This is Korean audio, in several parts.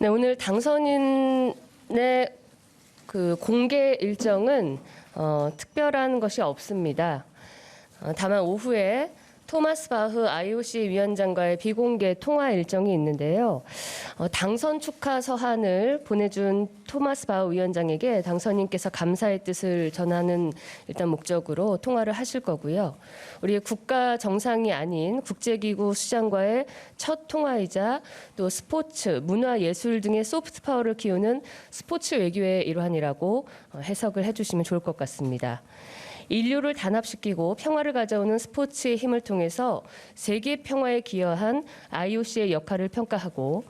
네, 오늘 당선인의 그 공개 일정은 특별한 것이 없습니다. 다만 오후에 토마스 바흐 IOC 위원장과의 비공개 통화 일정이 있는데요. 당선 축하 서한을 보내준 토마스 바흐 위원장에게 당선인께서 감사의 뜻을 전하는 일단 목적으로 통화를 하실 거고요. 우리 국가 정상이 아닌 국제기구 수장과의 첫 통화이자 또 스포츠, 문화, 예술 등의 소프트 파워를 키우는 스포츠 외교의 일환이라고 해석을 해주시면 좋을 것 같습니다. 인류를 단합시키고 평화를 가져오는 스포츠의 힘을 통해서 세계 평화에 기여한 IOC의 역할을 평가하고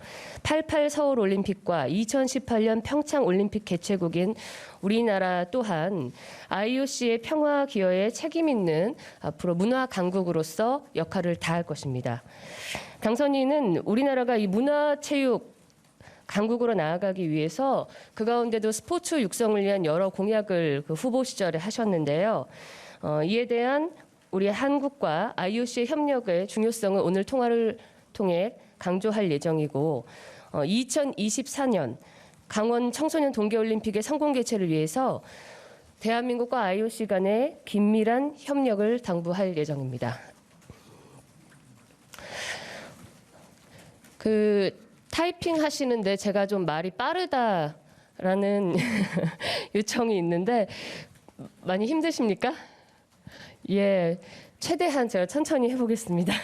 88 서울올림픽과 2018년 평창올림픽 개최국인 우리나라 또한 IOC의 평화 기여에 책임 있는 앞으로 문화 강국으로서 역할을 다할 것입니다. 당선인은 우리나라가 이 문화체육 강국으로 나아가기 위해서 그 가운데도 스포츠 육성을 위한 여러 공약을 그 후보 시절에 하셨는데요. 이에 대한 우리 한국과 IOC의 협력의 중요성을 오늘 통화를 통해 강조할 예정이고 2024년 강원 청소년 동계올림픽의 성공 개최를 위해서 대한민국과 IOC 간의 긴밀한 협력을 당부할 예정입니다. 타이핑 하시는데 제가 좀 말이 빠르다라는 요청이 있는데 많이 힘드십니까? 예, 최대한 제가 천천히 해보겠습니다.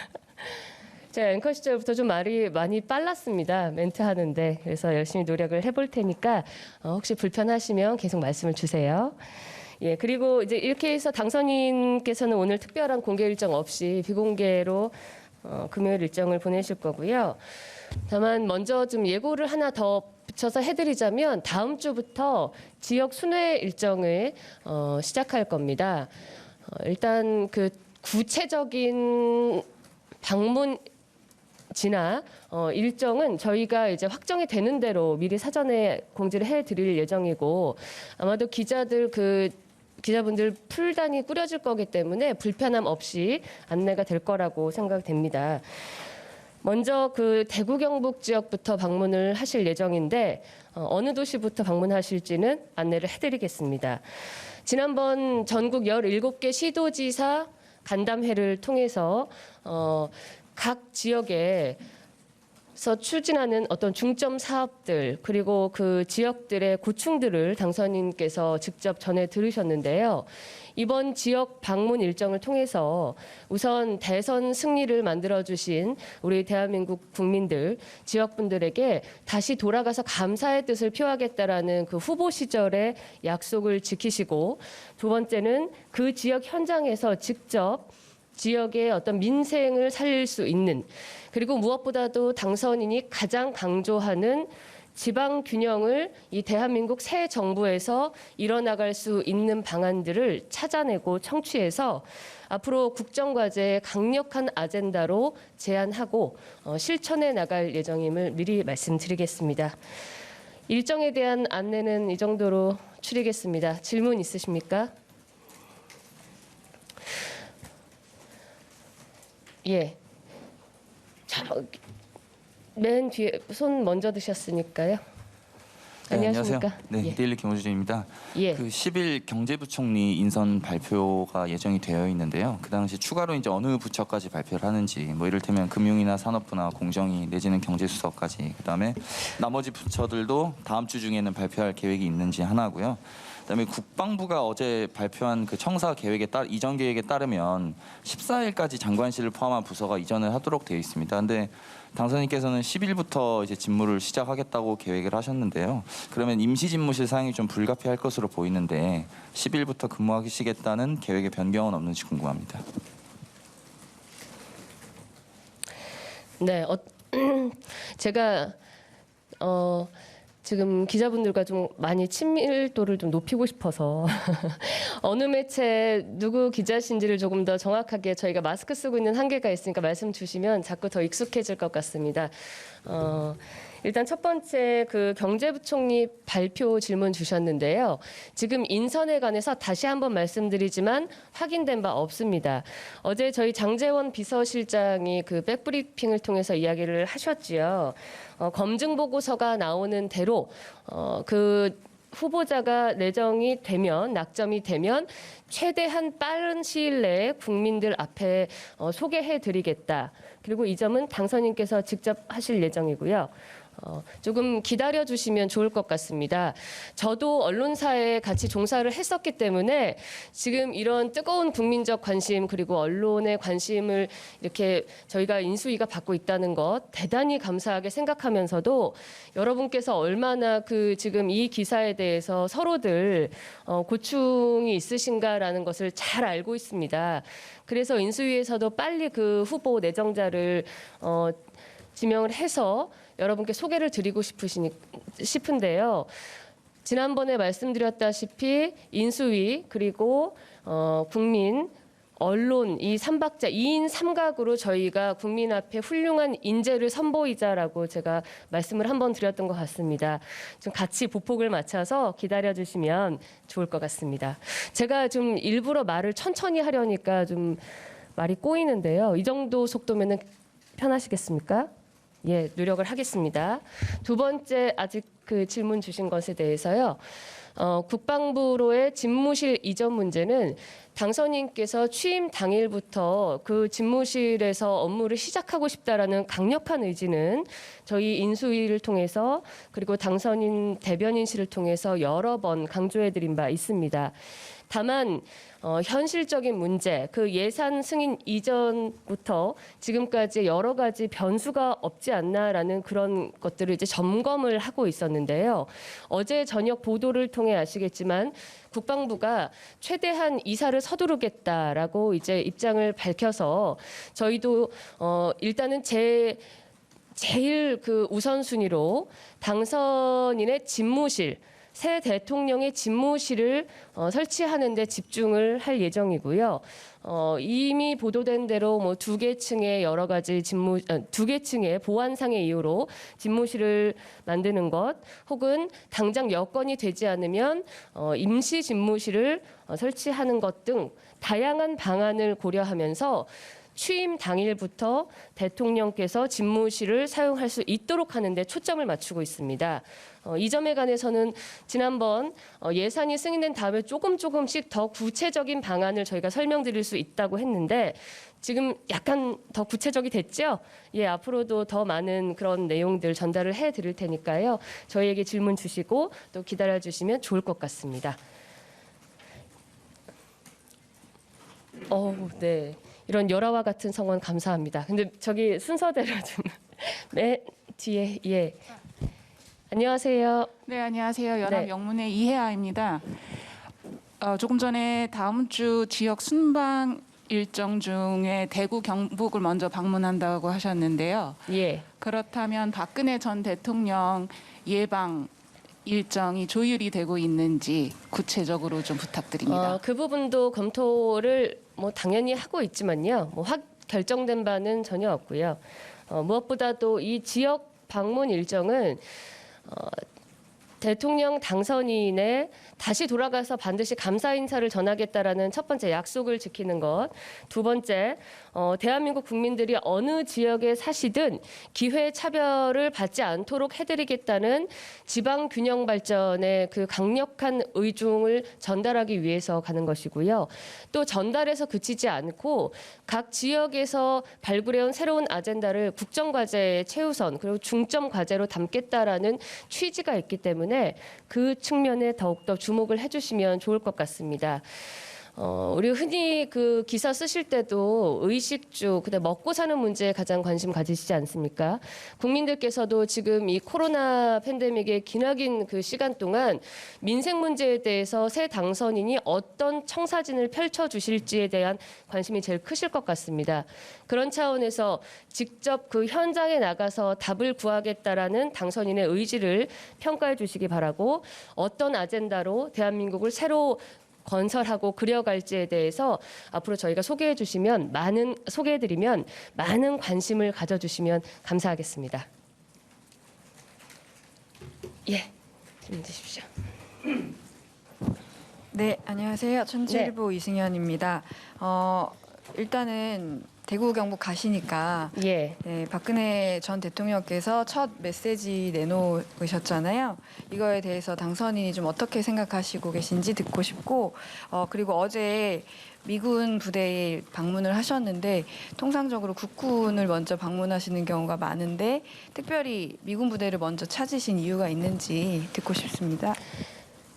제가 앵커 시절부터 좀 말이 많이 빨랐습니다. 멘트 하는데. 그래서 열심히 노력을 해볼 테니까 혹시 불편하시면 계속 말씀을 주세요. 예, 그리고 이제 이렇게 해서 당선인께서는 오늘 특별한 공개 일정 없이 비공개로 금요일 일정을 보내실 거고요. 다만 먼저 좀 예고를 하나 더 붙여서 해드리자면 다음 주부터 지역 순회 일정을 시작할 겁니다. 일단 그 구체적인 방문지나 일정은 저희가 이제 확정이 되는 대로 미리 사전에 공지를 해드릴 예정이고 아마도 기자분들 풀단이 꾸려질 거기 때문에 불편함 없이 안내가 될 거라고 생각됩니다. 먼저 그 대구 경북 지역부터 방문을 하실 예정인데 어느 도시부터 방문하실지는 안내를 해드리겠습니다. 지난번 전국 17개 시도지사 간담회를 통해서 각 지역에 추진하는 어떤 중점 사업들 그리고 그 지역들의 고충들을 당선인께서 직접 전해 들으셨는데요. 이번 지역 방문 일정을 통해서 우선 대선 승리를 만들어주신 우리 대한민국 국민들, 지역분들에게 다시 돌아가서 감사의 뜻을 표하겠다라는 그 후보 시절의 약속을 지키시고 두 번째는 그 지역 현장에서 직접 지역의 어떤 민생을 살릴 수 있는 그리고 무엇보다도 당선인이 가장 강조하는 지방 균형을 이 대한민국 새 정부에서 이뤄나갈 수 있는 방안들을 찾아내고 청취해서 앞으로 국정과제의 강력한 아젠다로 제안하고 실천해 나갈 예정임을 미리 말씀드리겠습니다. 일정에 대한 안내는 이 정도로 추리겠습니다. 질문 있으십니까? 예. 맨 뒤에 손 먼저 드셨으니까요. 네, 안녕하십니까? 안녕하세요. 네, 예. 데일리 김호준입니다. 예. 그 10일 경제부총리 인선 발표가 예정이 되어 있는데요. 그 당시 추가로 이제 어느 부처까지 발표를 하는지, 뭐 이를테면 금융이나 산업부나 공정위 내지는 경제수석까지, 그다음에 나머지 부처들도 다음 주 중에는 발표할 계획이 있는지 하나고요. 그다음에 국방부가 어제 발표한 그 청사 계획에 이전 계획에 따르면 14일까지 장관실을 포함한 부서가 이전을 하도록 되어 있습니다. 근데 당선인께서는 10일부터 이제 직무를 시작하겠다고 계획을 하셨는데요. 그러면 임시 집무실 사용이 좀 불가피할 것으로 보이는데 10일부터 근무하시겠다는 계획의 변경은 없는지 궁금합니다. 네, 제가 지금 기자분들과 좀 많이 친밀도를 좀 높이고 싶어서 어느 매체 누구 기자신지를 조금 더 정확하게 저희가 마스크 쓰고 있는 한계가 있으니까 말씀 주시면 자꾸 더 익숙해질 것 같습니다. 일단 첫 번째 그 경제부총리 발표 질문 주셨는데요. 지금 인선에 관해서 다시 한번 말씀드리지만 확인된 바 없습니다. 어제 저희 장제원 비서실장이 그 백브리핑을 통해서 이야기를 하셨지요. 검증 보고서가 나오는 대로 그 후보자가 내정이 되면 낙점이 되면 최대한 빠른 시일 내에 국민들 앞에 소개해드리겠다. 그리고 이 점은 당선인께서 직접 하실 예정이고요. 조금 기다려 주시면 좋을 것 같습니다. 저도 언론사에 같이 종사를 했었기 때문에 지금 이런 뜨거운 국민적 관심 그리고 언론의 관심을 이렇게 저희가 인수위가 받고 있다는 것 대단히 감사하게 생각하면서도 여러분께서 얼마나 그 지금 이 기사에 대해서 서로들 고충이 있으신가라는 것을 잘 알고 있습니다. 그래서 인수위에서도 빨리 그 후보 내정자를 지명을 해서 여러분께 소개를 드리고 싶은데요. 지난번에 말씀드렸다시피 인수위 그리고 국민, 언론 이 3박자 2인 3각으로 저희가 국민 앞에 훌륭한 인재를 선보이자라고 제가 말씀을 한번 드렸던 것 같습니다. 좀 같이 보폭을 맞춰서 기다려주시면 좋을 것 같습니다. 제가 좀 일부러 말을 천천히 하려니까 좀 말이 꼬이는데요. 이 정도 속도면은 편하시겠습니까? 예, 노력을 하겠습니다. 두 번째 아직 그 질문 주신 것에 대해서요. 국방부로의 집무실 이전 문제는 당선인께서 취임 당일부터 그 집무실에서 업무를 시작하고 싶다라는 강력한 의지는 저희 인수위를 통해서 그리고 당선인 대변인실을 통해서 여러 번 강조해드린 바 있습니다. 다만 현실적인 문제, 그 예산 승인 이전부터 지금까지 여러 가지 변수가 없지 않나라는 그런 것들을 이제 점검을 하고 있었는데요. 어제 저녁 보도를 통해 아시겠지만 국방부가 최대한 이사를 서두르겠다라고 이제 입장을 밝혀서 저희도 일단은 제일 그 우선순위로 당선인의 집무실 새 대통령의 집무실을 설치하는 데 집중을 할 예정이고요. 이미 보도된 대로 뭐 2개 층의 여러 가지 2개 층의 보안상의 이유로 집무실을 만드는 것 혹은 당장 여건이 되지 않으면 임시 집무실을 설치하는 것 등 다양한 방안을 고려하면서 취임 당일부터 대통령께서 집무실을 사용할 수 있도록 하는 데 초점을 맞추고 있습니다. 이 점에 관해서는 지난번 예산이 승인된 다음에 조금씩 더 구체적인 방안을 저희가 설명드릴 수 있다고 했는데 지금 약간 더 구체적이 됐죠? 예, 앞으로도 더 많은 그런 내용들 전달을 해드릴 테니까요. 저희에게 질문 주시고 또 기다려주시면 좋을 것 같습니다. 네. 이런 열화와 같은 성원 감사합니다. 근데 저기 순서대로 좀 맨 뒤에 예. 안녕하세요. 네, 안녕하세요. 연합 네. 영문의 이혜아입니다. 조금 전에 다음 주 지역 순방 일정 중에 대구 경북을 먼저 방문한다고 하셨는데요. 예. 그렇다면 박근혜 전 대통령 예방 일정이 조율이 되고 있는지 구체적으로 좀 부탁드립니다. 그 부분도 검토를 뭐 당연히 하고 있지만요. 뭐 확 결정된 바는 전혀 없고요. 무엇보다도 이 지역 방문 일정은 대통령 당선인의 다시 돌아가서 반드시 감사 인사를 전하겠다라는 첫 번째 약속을 지키는 것. 두 번째, 대한민국 국민들이 어느 지역에 사시든 기회 차별을 받지 않도록 해드리겠다는 지방 균형 발전의 그 강력한 의중을 전달하기 위해서 가는 것이고요. 또 전달해서 그치지 않고 각 지역에서 발굴해온 새로운 아젠다를 국정과제의 최우선 그리고 중점 과제로 담겠다라는 취지가 있기 때문에 그 측면에 더욱더 주목을 해주시면 좋을 것 같습니다. 우리 흔히 그 기사 쓰실 때도 의식주, 그다음 먹고 사는 문제에 가장 관심 가지시지 않습니까? 국민들께서도 지금 이 코로나 팬데믹의 기나긴 그 시간 동안 민생 문제에 대해서 새 당선인이 어떤 청사진을 펼쳐주실지에 대한 관심이 제일 크실 것 같습니다. 그런 차원에서 직접 그 현장에 나가서 답을 구하겠다라는 당선인의 의지를 평가해 주시기 바라고 어떤 아젠다로 대한민국을 새로 건설하고 그려갈지에 대해서 앞으로 저희가 소개해드리면 많은 관심을 가져주시면 감사하겠습니다. 예, 질문 주십시오. 네, 안녕하세요. 천지일보 이승현입니다. 일단은 대구 경북 가시니까 예, 네, 박근혜 전 대통령께서 첫 메시지 내놓으셨잖아요. 이거에 대해서 당선인이 좀 어떻게 생각하시고 계신지 듣고 싶고, 그리고 어제 미군 부대에 방문을 하셨는데 통상적으로 국군을 먼저 방문하시는 경우가 많은데 특별히 미군 부대를 먼저 찾으신 이유가 있는지 듣고 싶습니다.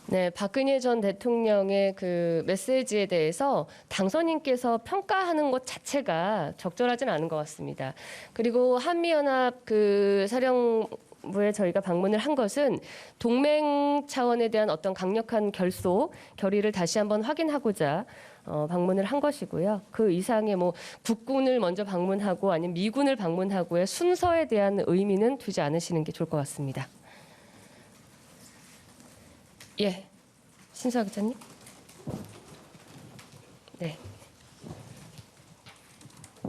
네, 박근혜 전 대통령의 그 메시지에 대해서 당선인께서 평가하는 것 자체가 적절하진 않은 것 같습니다. 그리고 한미연합 그 사령부에 저희가 방문을 한 것은 동맹 차원에 대한 어떤 강력한 결의를 다시 한번 확인하고자 방문을 한 것이고요. 그 이상의 뭐 국군을 먼저 방문하고 아니면 미군을 방문하고의 순서에 대한 의미는 두지 않으시는 게 좋을 것 같습니다. 예, 신수아 기자님. 네,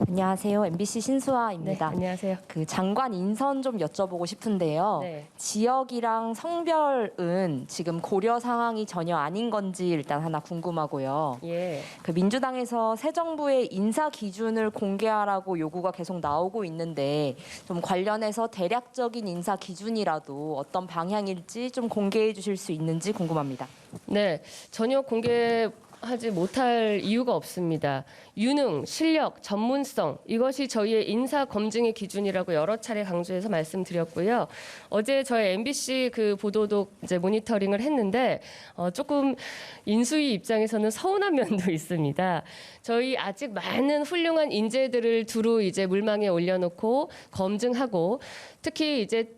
안녕하세요. MBC 신수아입니다. 네, 안녕하세요. 그 장관 인선 좀 여쭤보고 싶은데요. 네. 지역이랑 성별은 지금 고려 상황이 전혀 아닌 건지 일단 하나 궁금하고요. 예, 그 민주당에서 새 정부의 인사 기준을 공개하라고 요구가 계속 나오고 있는데 좀 관련해서 대략적인 인사 기준이라도 어떤 방향일지 좀 공개해 주실 수 있는지 궁금합니다. 네, 전혀 공개하지 못할 이유가 없습니다. 유능, 실력, 전문성 이것이 저희의 인사 검증의 기준이라고 여러 차례 강조해서 말씀드렸고요. 어제 저희 MBC 그 보도도 이제 모니터링을 했는데 조금 인수위 입장에서는 서운한 면도 있습니다. 저희 아직 많은 훌륭한 인재들을 두루 이제 물망에 올려놓고 검증하고 특히 이제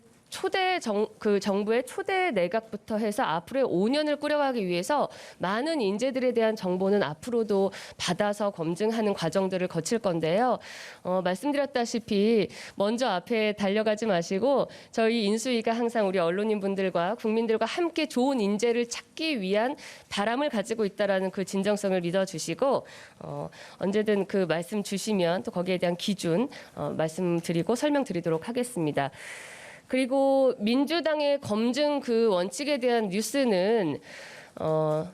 정부의 초대 내각부터 해서 앞으로의 5년을 꾸려가기 위해서 많은 인재들에 대한 정보는 앞으로도 받아서 검증하는 과정들을 거칠 건데요. 말씀드렸다시피 먼저 앞에 달려가지 마시고 저희 인수위가 항상 우리 언론인분들과 국민들과 함께 좋은 인재를 찾기 위한 바람을 가지고 있다라는 그 진정성을 믿어주시고 언제든 그 말씀 주시면 또 거기에 대한 기준 말씀드리고 설명드리도록 하겠습니다. 그리고 민주당의 검증 그 원칙에 대한 뉴스는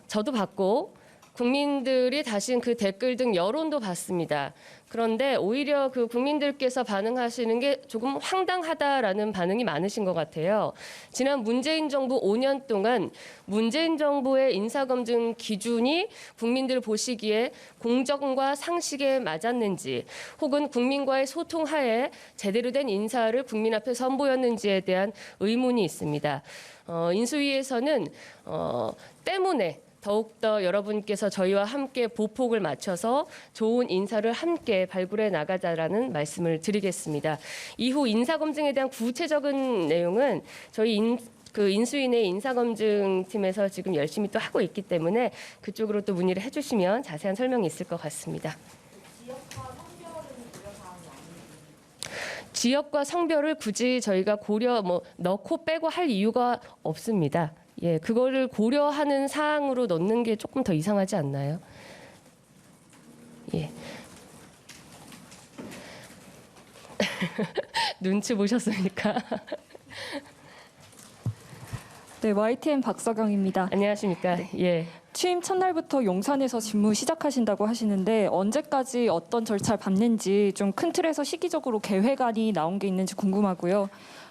저도 봤고 국민들이 다신 그 댓글 등 여론도 봤습니다. 그런데 오히려 그 국민들께서 반응하시는 게 조금 황당하다라는 반응이 많으신 것 같아요. 지난 문재인 정부 5년 동안 문재인 정부의 인사검증 기준이 국민들 보시기에 공정과 상식에 맞았는지 혹은 국민과의 소통하에 제대로 된 인사를 국민 앞에 선보였는지에 대한 의문이 있습니다. 인수위에서는 때문에 더욱더 여러분께서 저희와 함께 보폭을 맞춰서 좋은 인사를 함께 발굴해 나가자라는 말씀을 드리겠습니다. 이후 인사검증에 대한 구체적인 내용은 저희 인수위 내 인사검증팀에서 지금 열심히 또 하고 있기 때문에 그쪽으로 또 문의를 해주시면 자세한 설명이 있을 것 같습니다. 지역과 성별을 굳이 저희가 넣고 빼고 할 이유가 없습니다. 예, 그거를 고려하는 사항으로 넣는 게 조금 더 이상하지 않나요? 예. 눈치 보셨습니까? 네, YTN 박서경입니다. 안녕하십니까? 예. 취임 첫날부터 용산에서 직무 시작하신다고 하시는데 언제까지 어떤 절차를 밟는지 좀 큰 틀에서 시기적으로 계획안이 나온 게 있는지 궁금하고요.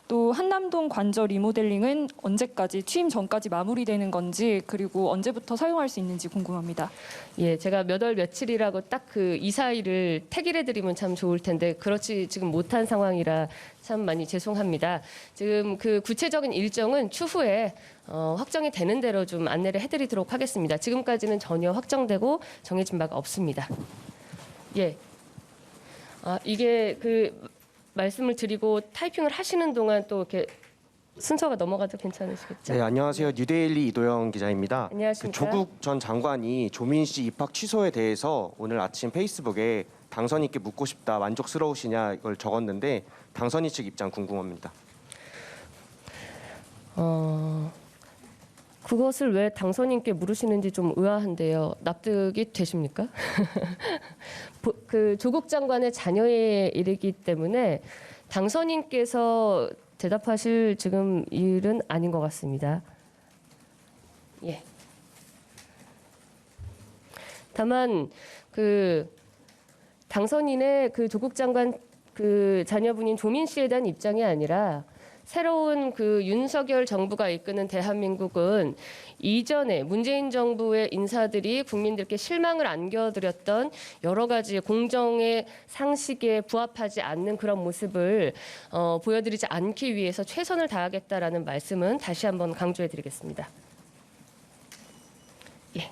또 한남동 관저 리모델링은 언제까지 취임 전까지 마무리되는 건지 그리고 언제부터 사용할 수 있는지 궁금합니다. 예, 제가 몇 월 며칠이라고 딱 그 이 사이를 택일해 드리면 참 좋을 텐데 그렇지 지금 못한 상황이라 참 많이 죄송합니다. 지금 그 구체적인 일정은 추후에 확정이 되는 대로 좀 안내를 해드리도록 하겠습니다. 지금까지는 전혀 확정되고 정해진 바가 없습니다. 예. 이게 그 말씀을 드리고 타이핑을 하시는 동안 또 이렇게 순서가 넘어가도 괜찮으시겠죠? 네, 안녕하세요. 뉴데일리 이도영 기자입니다. 안녕하십니까? 조국 전 장관이 조민 씨 입학 취소에 대해서 오늘 아침 페이스북에 당선인께 묻고 싶다, 만족스러우시냐 이걸 적었는데 당선인 측 입장 궁금합니다. 그것을 왜 당선인께 물으시는지 좀 의아한데요. 납득이 되십니까? 그 조국 장관의 자녀의 일이기 때문에 당선인께서 대답하실 지금 일은 아닌 것 같습니다. 예. 다만 그 당선인의 그 조국 장관 그 자녀분인 조민 씨에 대한 입장이 아니라 새로운 그 윤석열 정부가 이끄는 대한민국은 이전에 문재인 정부의 인사들이 국민들께 실망을 안겨드렸던 여러 가지 공정의 상식에 부합하지 않는 그런 모습을 보여드리지 않기 위해서 최선을 다하겠다라는 말씀은 다시 한번 강조해드리겠습니다. 예.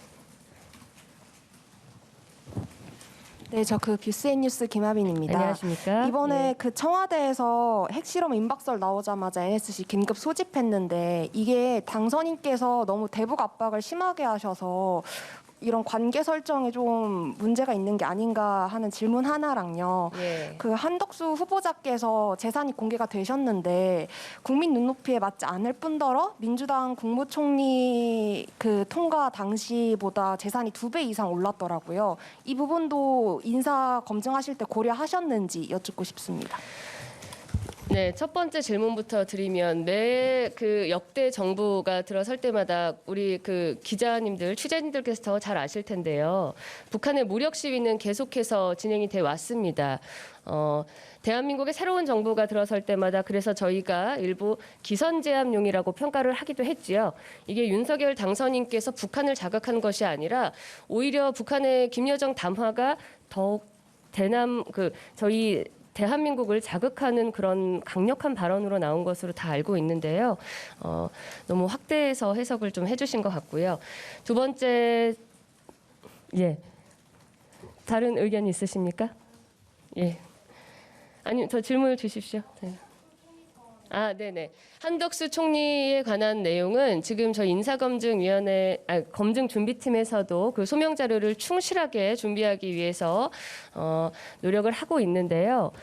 네, 저 그 뷰스앤뉴스 김하빈입니다. 안녕하십니까? 이번에 예. 그 청와대에서 핵실험 임박설 나오자마자 NSC 긴급 소집했는데 이게 당선인께서 너무 대북 압박을 심하게 하셔서 이런 관계 설정에 좀 문제가 있는 게 아닌가 하는 질문 하나랑요. 예. 그 한덕수 후보자께서 재산이 공개가 되셨는데 국민 눈높이에 맞지 않을 뿐더러 민주당 국무총리 그 통과 당시보다 재산이 2배 이상 올랐더라고요. 이 부분도 인사 검증하실 때 고려하셨는지 여쭙고 싶습니다. 네, 첫 번째 질문부터 드리면 매 그 역대 정부가 들어설 때마다 우리 그 기자님들, 취재진들께서 더 잘 아실 텐데요. 북한의 무력 시위는 계속해서 진행이 돼 왔습니다. 대한민국의 새로운 정부가 들어설 때마다 그래서 저희가 일부 기선제압용이라고 평가를 하기도 했지요. 이게 윤석열 당선인께서 북한을 자극한 것이 아니라 오히려 북한의 김여정 담화가 더욱 저희 대한민국을 자극하는 그런 강력한 발언으로 나온 것으로 다 알고 있는데요. 너무 확대해서 해석을 좀 해주신 것 같고요. 두 번째, 예, 다른 의견 있으십니까? 예, 아니 더 질문을 주십시오. 네. 네네. 한덕수 총리에 관한 내용은 지금 저희 인사검증위원회 검증준비팀에서도 그 소명 자료를 충실하게 준비하기 위해서 노력을 하고 있는데요.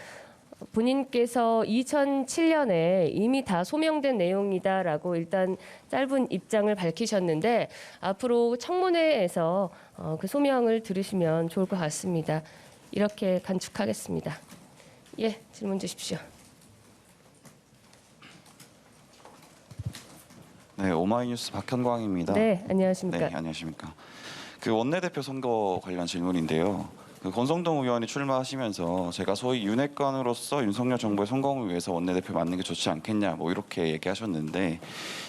본인께서 2007년에 이미 다 소명된 내용이다라고 일단 짧은 입장을 밝히셨는데 앞으로 청문회에서 그 소명을 들으시면 좋을 것 같습니다. 이렇게 간축하겠습니다. 예, 질문 주십시오. 네, 오마이뉴스 박현광입니다. 네, 안녕하십니까. 네, 안녕하십니까. 그 원내대표 선거 관련 질문인데요. 그 권성동 의원이 출마하시면서 제가 소위 윤핵관으로서 윤석열 정부의 성공을 위해서 원내대표 맡는 게 좋지 않겠냐 뭐 이렇게 얘기하셨는데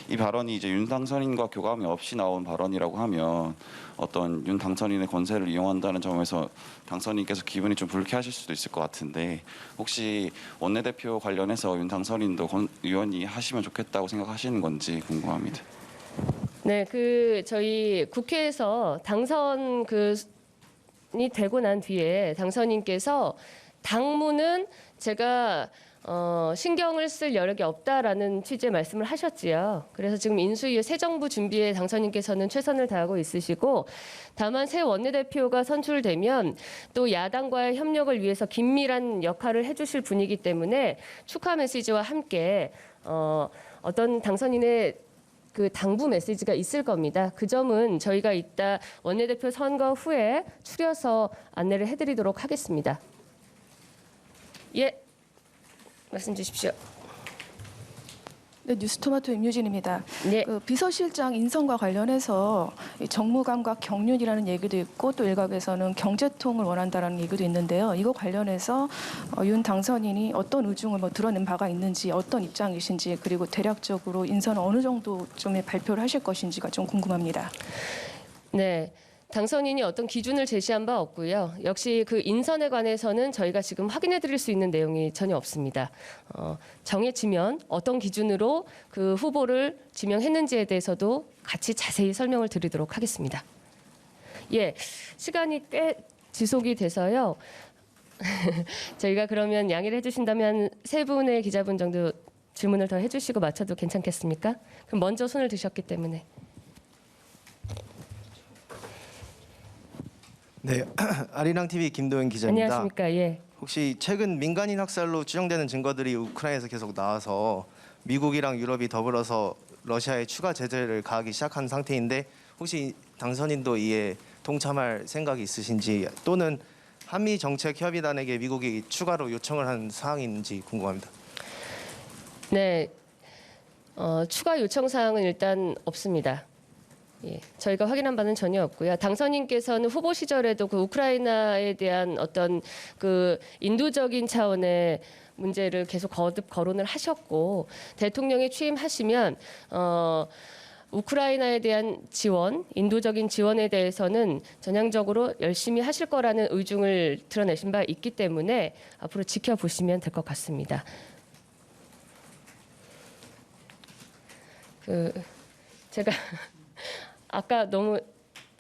이 발언이 이제 윤 당선인과 교감이 없이 나온 발언이라고 하면 어떤 윤 당선인의 권세를 이용한다는 점에서 당선인께서 기분이 좀 불쾌하실 수도 있을 것 같은데 혹시 원내대표 관련해서 윤 당선인도 의원이 하시면 좋겠다고 생각하시는 건지 궁금합니다. 네, 저희 국회에서 당선 이 되고 난 뒤에 당선인께서 당무는 제가 신경을 쓸 여력이 없다라는 취지의 말씀을 하셨지요. 그래서 지금 인수위의 새 정부 준비에 당선인께서는 최선을 다하고 있으시고 다만 새 원내대표가 선출되면 또 야당과의 협력을 위해서 긴밀한 역할을 해주실 분이기 때문에 축하 메시지와 함께 어떤 당선인의 그 당부 메시지가 있을 겁니다. 그 점은 저희가 이따 원내대표 선거 후에 추려서 안내를 해드리도록 하겠습니다. 예, 말씀 주십시오. 네, 뉴스토마토 임유진입니다. 네. 그 비서실장 인선과 관련해서 이 정무감각 경륜이라는 얘기도 있고 또 일각에서는 경제통을 원한다라는 얘기도 있는데요. 이거 관련해서 윤 당선인이 어떤 의중을 드러낸 바가 있는지 어떤 입장이신지 그리고 대략적으로 인선을 어느 정도쯤에 발표를 하실 것인지가 좀 궁금합니다. 네. 당선인이 어떤 기준을 제시한 바 없고요. 역시 그 인선에 관해서는 저희가 지금 확인해 드릴 수 있는 내용이 전혀 없습니다. 정해지면 어떤 기준으로 그 후보를 지명했는지에 대해서도 같이 자세히 설명을 드리도록 하겠습니다. 예, 시간이 꽤 지속이 돼서요. 저희가 그러면 양해를 해주신다면 세 분의 기자분 정도 질문을 더 해주시고 마쳐도 괜찮겠습니까? 그럼 먼저 손을 드셨기 때문에. 네, 아리랑 TV 김도현 기자입니다. 안녕하십니까? 예. 혹시 최근 민간인 학살로 추정되는 증거들이 우크라이나에서 계속 나와서 미국이랑 유럽이 더불어서 러시아에 추가 제재를 가하기 시작한 상태인데 혹시 당선인도 이에 동참할 생각이 있으신지 또는 한미 정책 협의단에게 미국이 추가로 요청을 한 사항인지 궁금합니다. 네, 추가 요청 사항은 일단 없습니다. 예, 저희가 확인한 바는 전혀 없고요. 당선인께서는 후보 시절에도 그 우크라이나에 대한 어떤 그 인도적인 차원의 문제를 계속 거듭 거론을 하셨고, 대통령이 취임하시면 우크라이나에 대한 지원, 인도적인 지원에 대해서는 전향적으로 열심히 하실 거라는 의중을 드러내신 바 있기 때문에 앞으로 지켜보시면 될 것 같습니다. 제가 아까 너무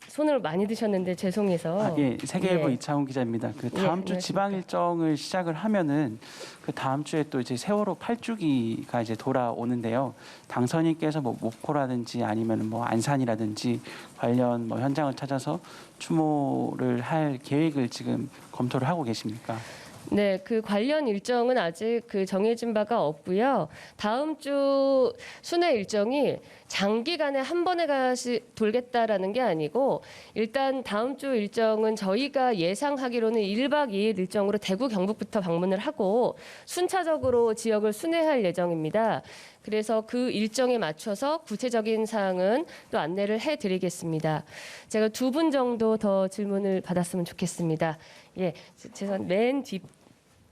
손을 많이 드셨는데 죄송해서. 예, 세계일보 예. 이창훈 기자입니다. 그 다음 주 안녕하십니까. 지방 일정을 시작을 하면은 그 다음 주에 또 이제 세월호 8주기가 이제 돌아오는데요. 당선인께서 뭐 목포라든지 아니면 뭐 안산이라든지 관련 뭐 현장을 찾아서 추모를 할 계획을 지금 검토를 하고 계십니까? 네, 그 관련 일정은 아직 그 정해진 바가 없고요. 다음 주 순회 일정이 장기간에 한 번에 돌겠다라는 게 아니고, 일단 다음 주 일정은 저희가 예상하기로는 1박 2일 일정으로 대구 경북부터 방문을 하고 순차적으로 지역을 순회할 예정입니다. 그래서 그 일정에 맞춰서 구체적인 사항은 또 안내를 해드리겠습니다. 제가 2분 정도 더 질문을 받았으면 좋겠습니다. 예, 죄송 맨 뒷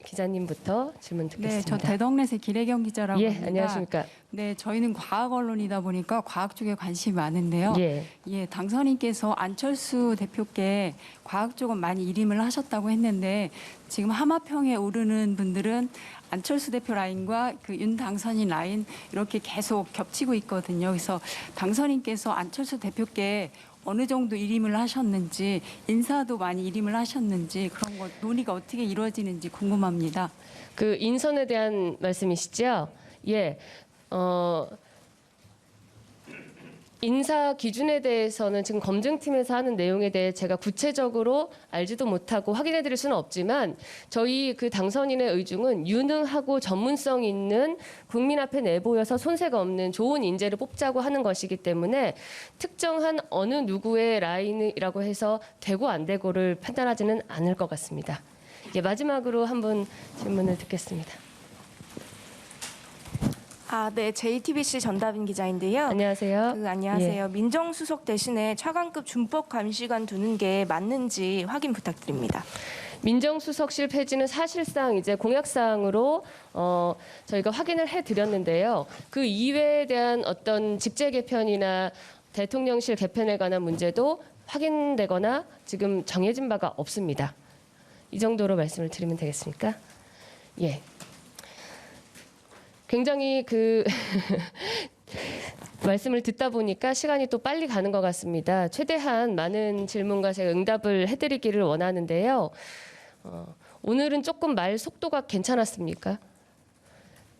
기자님부터 질문 듣겠습니다. 네, 저 대덕넷의 기래경 기자라고 예, 합니다. 안녕하십니까. 네, 저희는 과학 언론이다 보니까 과학 쪽에 관심이 많은데요. 예. 당선인께서 안철수 대표께 과학 쪽은 많이 일임을 하셨다고 했는데 지금 하마평에 오르는 분들은 안철수 대표 라인과 그 윤 당선인 라인 이렇게 계속 겹치고 있거든요. 그래서 당선인께서 안철수 대표께 어느 정도 일임을 하셨는지, 인사도 많이 일임을 하셨는지 그런 거 논의가 어떻게 이루어지는지 궁금합니다. 그 인선에 대한 말씀이시죠? 예. 인사 기준에 대해서는 지금 검증팀에서 하는 내용에 대해 제가 구체적으로 알지도 못하고 확인해 드릴 수는 없지만, 저희 그 당선인의 의중은 유능하고 전문성 있는 국민 앞에 내보여서 손색 없는 좋은 인재를 뽑자고 하는 것이기 때문에 특정한 어느 누구의 라인이라고 해서 되고 안 되고를 판단하지는 않을 것 같습니다. 예, 마지막으로 한 분 질문을 듣겠습니다. 네, JTBC 전다빈 기자인데요. 안녕하세요. 안녕하세요. 민정수석 대신에 차관급 준법 감시관 두는 게 맞는지 확인 부탁드립니다. 민정수석실 폐지는 사실상 이제 공약사항으로 저희가 확인을 해드렸는데요. 그 이외에 대한 어떤 직제 개편이나 대통령실 개편에 관한 문제도 확인되거나 지금 정해진 바가 없습니다. 이 정도로 말씀을 드리면 되겠습니까? 예. 굉장히 그 말씀을 듣다 보니까 시간이 또 빨리 가는 것 같습니다. 최대한 많은 질문과 제가 응답을 해드리기를 원하는데요. 오늘은 조금 말 속도가 괜찮았습니까?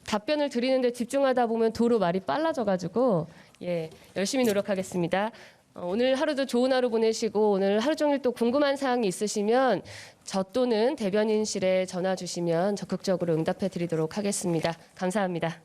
답변을 드리는데 집중하다 보면 도로 말이 빨라져가지고 예, 열심히 노력하겠습니다. 오늘 하루도 좋은 하루 보내시고, 오늘 하루 종일 또 궁금한 사항이 있으시면 저 또는 대변인실에 전화 주시면 적극적으로 응답해 드리도록 하겠습니다. 감사합니다.